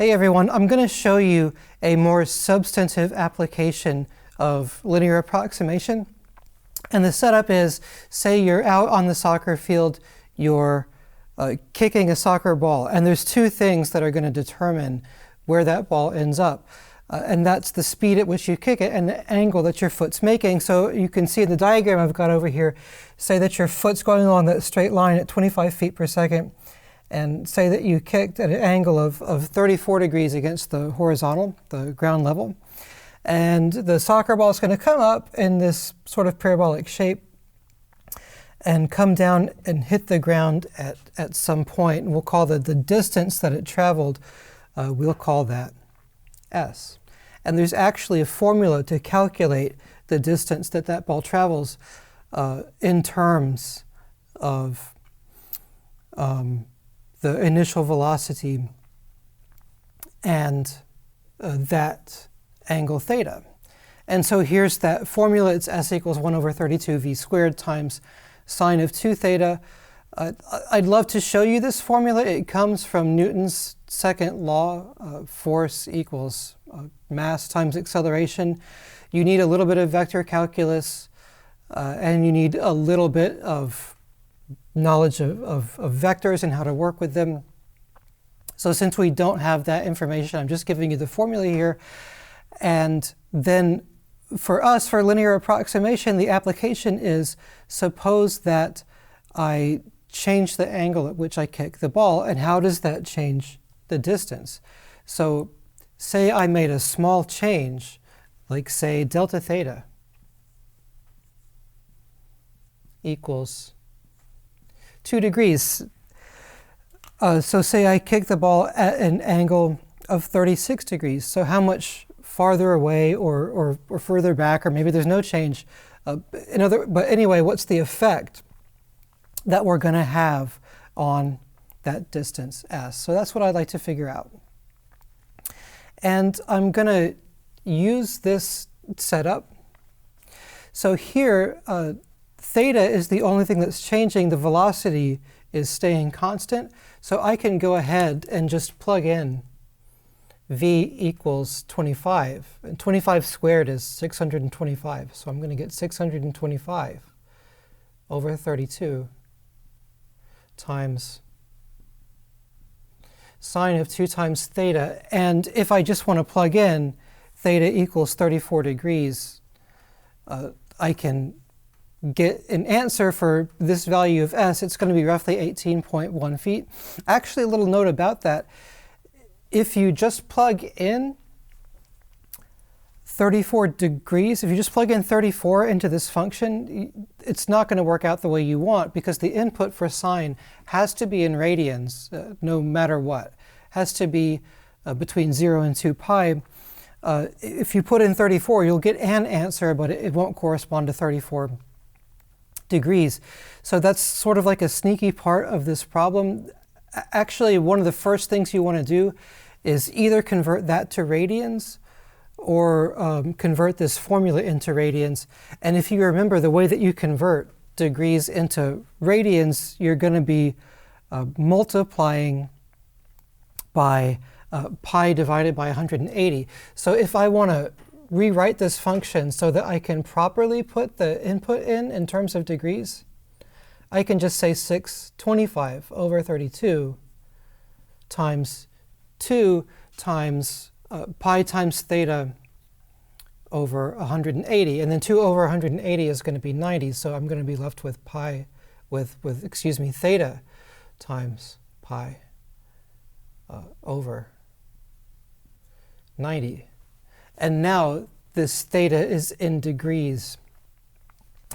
Hey everyone, I'm going to show you a more substantive application of linear approximation. And the setup is, say you're out on the soccer field, you're kicking a soccer ball, and there's two things that are going to determine where that ball ends up. And that's the speed at which you kick it and the angle that your foot's making. So you can see in the diagram I've got over here, say that your foot's going along that straight line at 25 feet per second. And say that you kicked at an angle of 34 degrees against the horizontal, the ground level. And the soccer ball is going to come up in this sort of parabolic shape and come down and hit the ground at some point. And we'll call the distance that it traveled, we'll call that S. And there's actually a formula to calculate the distance that that ball travels in terms of the initial velocity and that angle theta. And so here's that formula. It's S equals 1 over 32 v squared times sine of 2 theta. I'd love to show you this formula. It comes from Newton's second law, force equals mass times acceleration. You need a little bit of vector calculus, and you need a little bit of knowledge of vectors and how to work with them. So since we don't have that information, I'm just giving you the formula here. And then for us, for linear approximation, the application is, suppose that I change the angle at which I kick the ball, and how does that change the distance? So say I made a small change, like say delta theta equals 2 degrees. So say I kick the ball at an angle of 36 degrees. So how much farther away or further back, or maybe there's no change. But anyway, what's the effect that we're going to have on that distance S? So that's what I'd like to figure out. And I'm going to use this setup. So here, theta is the only thing that's changing. The velocity is staying constant. So I can go ahead and just plug in v equals 25. And 25 squared is 625. So I'm going to get 625 over 32 times sine of 2 times theta. And if I just want to plug in theta equals 34 degrees, I can get an answer for this value of S. It's going to be roughly 18.1 feet. Actually, a little note about that. If you just plug in 34 degrees, if you just plug in 34 into this function, it's not going to work out the way you want, because the input for sine has to be in radians, no matter what. Has to be between 0 and 2 pi. If you put in 34, you'll get an answer, but it won't correspond to 34 degrees. So that's sort of like a sneaky part of this problem. Actually, one of the first things you want to do is either convert that to radians or convert this formula into radians. And if you remember, the way that you convert degrees into radians, you're going to be multiplying by pi divided by 180. So if I want to rewrite this function so that I can properly put the input in terms of degrees, I can just say 625 over 32 times 2 times pi times theta over 180. And then 2 over 180 is going to be 90. So I'm going to be left with theta times pi over 90. And now this theta is in degrees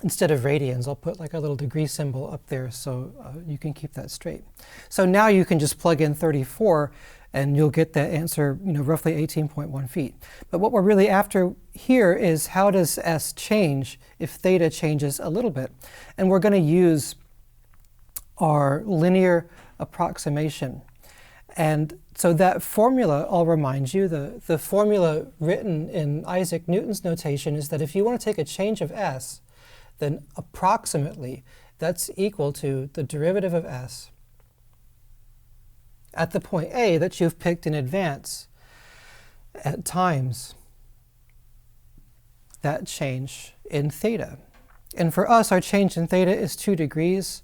instead of radians. I'll put like a little degree symbol up there so you can keep that straight. So now you can just plug in 34 and you'll get that answer, roughly 18.1 feet. But what we're really after here is, how does S change if theta changes a little bit? And we're going to use our linear approximation. And so that formula, I'll remind you, the formula written in Isaac Newton's notation is that if you want to take a change of S, then approximately that's equal to the derivative of S at the point A that you've picked in advance at times that change in theta. And for us, our change in theta is 2 degrees.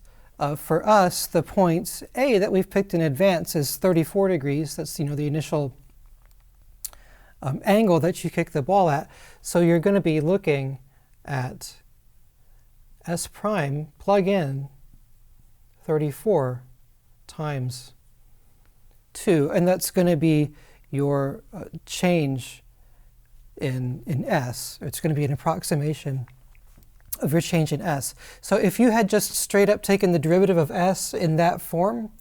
For us, the point A that we've picked in advance is 34 degrees. That's, the initial angle that you kick the ball at. So you're going to be looking at S prime, plug in 34 times 2, and that's going to be your change in S. It's going to be an approximation of your change in S. So if you had just straight up taken the derivative of S in that form,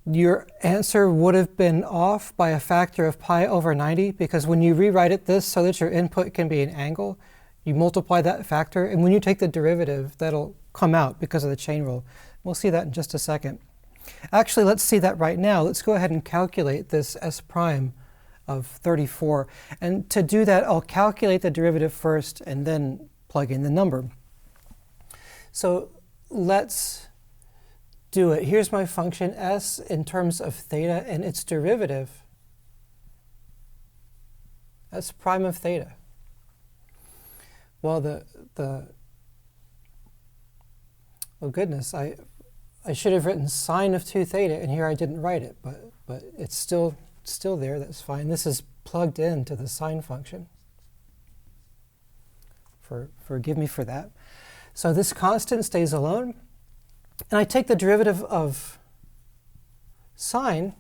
your answer would have been off by a factor of pi over 90, because when you rewrite it this so that your input can be an angle, you multiply that factor, and when you take the derivative, that'll come out because of the chain rule. We'll see that in just a second. Actually, let's see that right now. Let's go ahead and calculate this S prime of 34. And to do that, I'll calculate the derivative first and then plug in the number. So let's do it. Here's my function S in terms of theta, and its derivative, S prime of theta. Well, oh goodness, I should have written sine of 2 theta, and here I didn't write it, but it's still there. That's fine. This is plugged into the sine function. Forgive me for that. So this constant stays alone, and I take the derivative of sine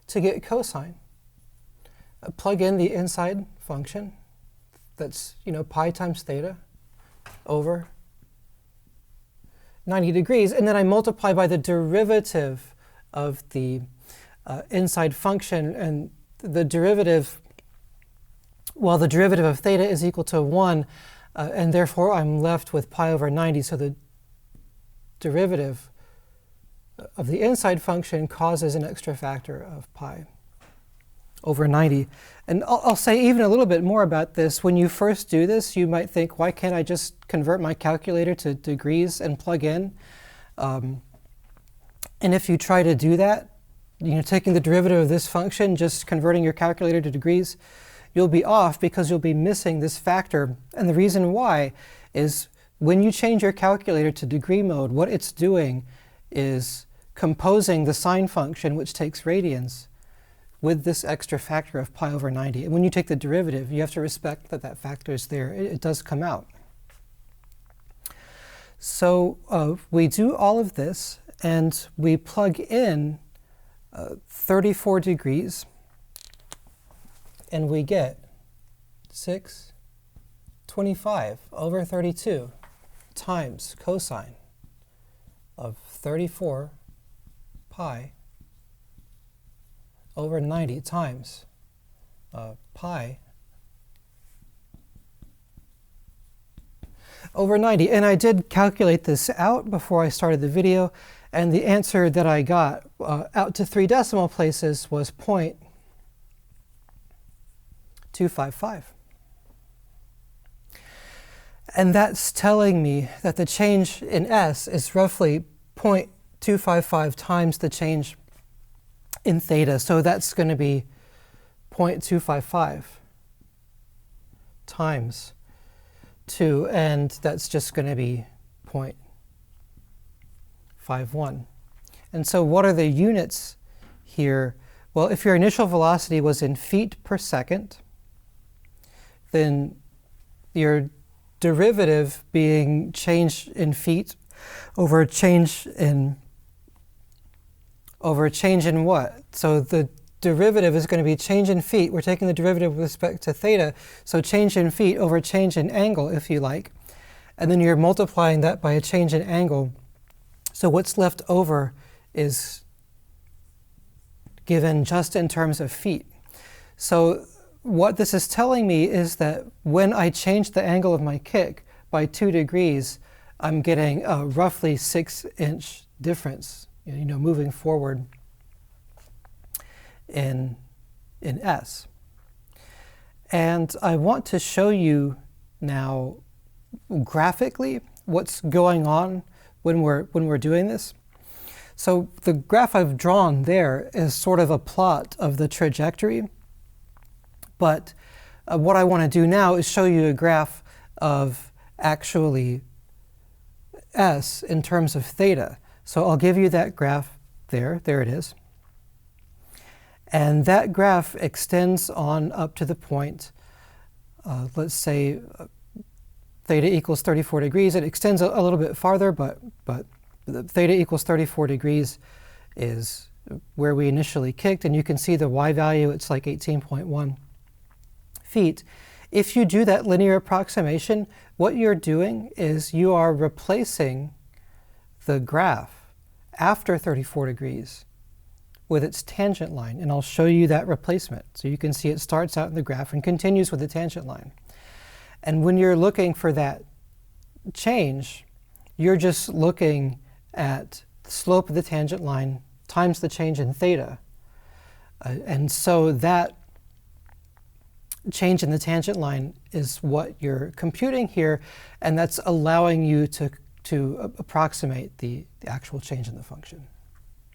to get cosine. I plug in the inside function. That's pi times theta over 90 degrees, and then I multiply by the derivative of the inside function, and the derivative, well, the derivative of theta is equal to 1, and therefore I'm left with pi over 90, so the derivative of the inside function causes an extra factor of pi over 90. And I'll say even a little bit more about this. When you first do this, you might think, why can't I just convert my calculator to degrees and plug in? And if you try to do that, taking the derivative of this function, just converting your calculator to degrees, you'll be off because you'll be missing this factor. And the reason why is when you change your calculator to degree mode, what it's doing is composing the sine function, which takes radians, with this extra factor of pi over 90. And when you take the derivative, you have to respect that that factor is there. It does come out. So we do all of this, and we plug in 34 degrees, and we get 625 over 32 times cosine of 34 pi over 90 times pi over 90. And I did calculate this out before I started the video, and the answer that I got out to 3 decimal places was 0.255. And that's telling me that the change in S is roughly 0.255 times the change in theta. So that's going to be 0.255 times 2, and that's just going to be 0.51. And so what are the units here? Well, if your initial velocity was in feet per second, then your derivative being change in feet over change in what? So the derivative is going to be change in feet. We're taking the derivative with respect to theta, so change in feet over change in angle, if you like. And then you're multiplying that by a change in angle. So what's left over is given just in terms of feet. So what this is telling me is that when I change the angle of my kick by 2 degrees, I'm getting a roughly 6-inch difference, moving forward in S. And I want to show you now graphically what's going on when we're doing this. So the graph I've drawn there is sort of a plot of the trajectory. But what I want to do now is show you a graph of actually s in terms of theta. So I'll give you that graph there. There it is. And that graph extends on up to the point, let's say theta equals 34 degrees. It extends a little bit farther, but the theta equals 34 degrees is where we initially kicked. And you can see the y value, it's like 18.1 feet. If you do that linear approximation, what you're doing is you are replacing the graph after 34 degrees with its tangent line. And I'll show you that replacement. So you can see it starts out in the graph and continues with the tangent line. And when you're looking for that change, you're just looking at the slope of the tangent line times the change in theta. And so that change in the tangent line is what you're computing here, and that's allowing you to approximate the actual change in the function.